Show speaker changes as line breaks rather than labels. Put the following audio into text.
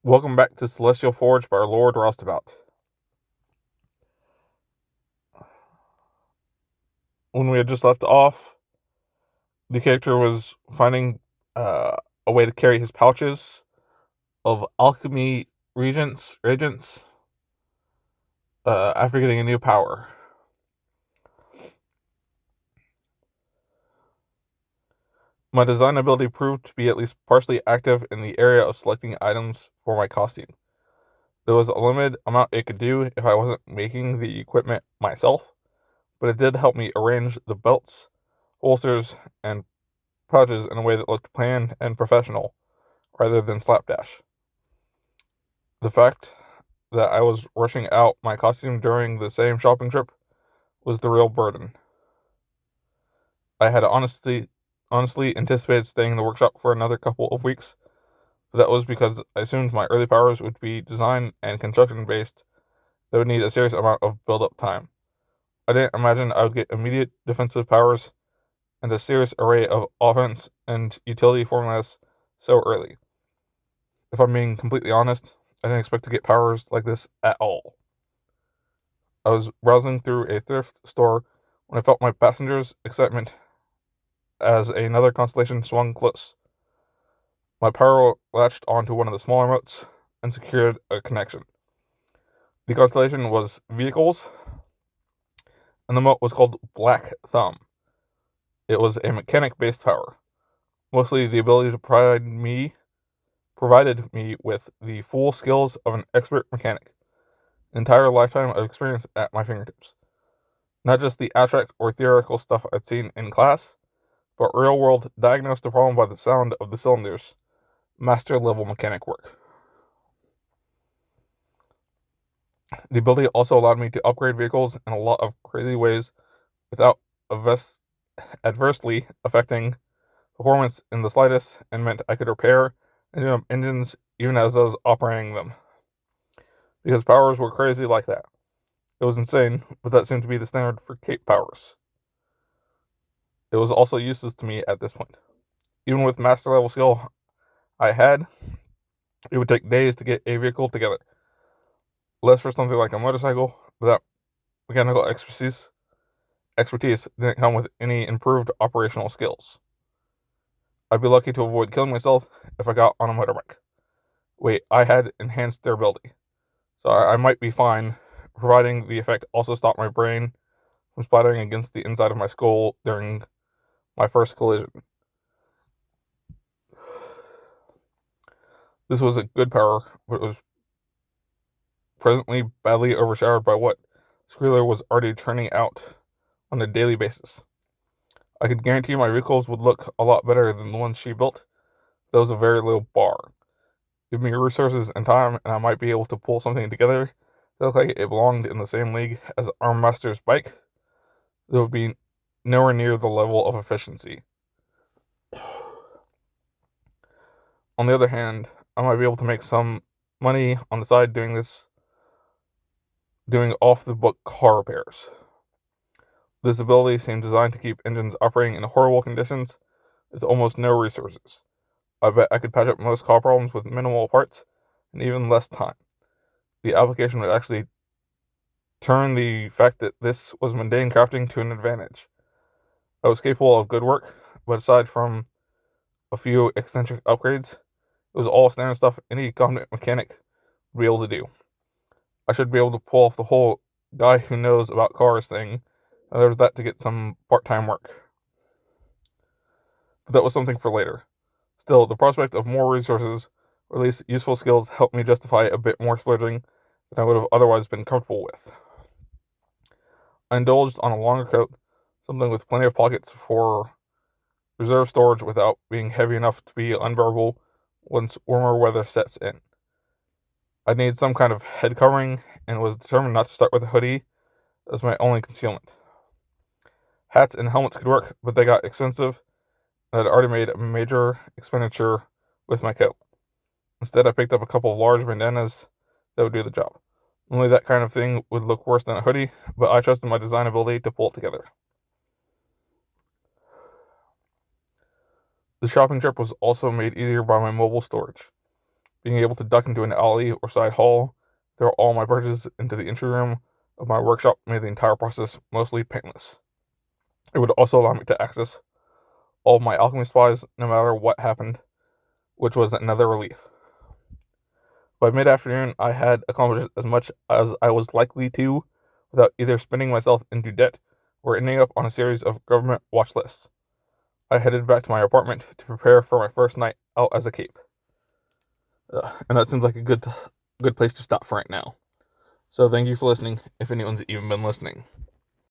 Welcome back to Celestial Forge by our Lord Roustabout. When we had just left off, the character was finding a way to carry his pouches of alchemy reagents after getting a new power. My design ability proved to be at least partially active in the area of selecting items for my costume. There was a limited amount it could do if I wasn't making the equipment myself, but it did help me arrange the belts, holsters, and pouches in a way that looked planned and professional, rather than slapdash. The fact that I was rushing out my costume during the same shopping trip was the real burden. I had honestly anticipated staying in the workshop for another couple of weeks, but that was because I assumed my early powers would be design and construction based that would need a serious amount of build up time. I didn't imagine I would get immediate defensive powers and a serious array of offense and utility formulas so early. If I'm being completely honest, I didn't expect to get powers like this at all. I was browsing through a thrift store when I felt my passenger's excitement as another constellation swung close. My power latched onto one of the smaller moats and secured a connection. The constellation was vehicles, and the moat was called Black Thumb. It was a mechanic-based power, mostly the ability to provided me with the full skills of an expert mechanic. Entire lifetime of experience at my fingertips. Not just the abstract or theoretical stuff I'd seen in class, but real world diagnose the problem by the sound of the cylinders. Master level mechanic work. The ability also allowed me to upgrade vehicles in a lot of crazy ways without adversely affecting performance in the slightest, and meant I could repair and tune up engines even as I was operating them. Because powers were crazy like that. It was insane, but that seemed to be the standard for cape powers. It was also useless to me at this point. Even with master level skill I had, it would take days to get a vehicle together. Less for something like a motorcycle, but that mechanical expertise didn't come with any improved operational skills. I'd be lucky to avoid killing myself if I got on a motorbike. Wait, I had enhanced durability, so I might be fine, providing the effect also stopped my brain from splattering against the inside of my skull during my first collision. This was a good power, but it was presently badly overshadowed by what Squealer was already churning out on a daily basis. I could guarantee my vehicles would look a lot better than the ones she built. That was a very low bar. Give me resources and time, and I might be able to pull something together that looked like it belonged in the same league as Armmaster's bike. It would be nowhere near the level of efficiency. On the other hand, I might be able to make some money on the side doing off the book car repairs. This ability seemed designed to keep engines operating in horrible conditions with almost no resources. I bet I could patch up most car problems with minimal parts and even less time. The application would actually turn the fact that this was mundane crafting to an advantage. I was capable of good work, but aside from a few eccentric upgrades, it was all standard stuff any competent mechanic would be able to do. I should be able to pull off the whole guy who knows about cars thing, and there was that to get some part-time work. But that was something for later. Still, the prospect of more resources, or at least useful skills, helped me justify a bit more splurging than I would have otherwise been comfortable with. I indulged on a longer coat, something with plenty of pockets for reserve storage without being heavy enough to be unbearable once warmer weather sets in. I needed some kind of head covering and was determined not to start with a hoodie as my only concealment. Hats and helmets could work, but they got expensive, and I'd already made a major expenditure with my coat. Instead, I picked up a couple of large bandanas that would do the job. Only that kind of thing would look worse than a hoodie, but I trusted my design ability to pull it together. The shopping trip was also made easier by my mobile storage. being able to duck into an alley or side hall, throw all my purchases into the entry room of my workshop made the entire process mostly painless. It would also allow me to access all of my alchemy supplies no matter what happened, which was another relief. By mid-afternoon, I had accomplished as much as I was likely to without either spending myself into debt or ending up on a series of government watch lists. I headed back to my apartment to prepare for my first night out as a cape. And that seems like a good place to stop for right now. So thank you for listening, if anyone's even been listening.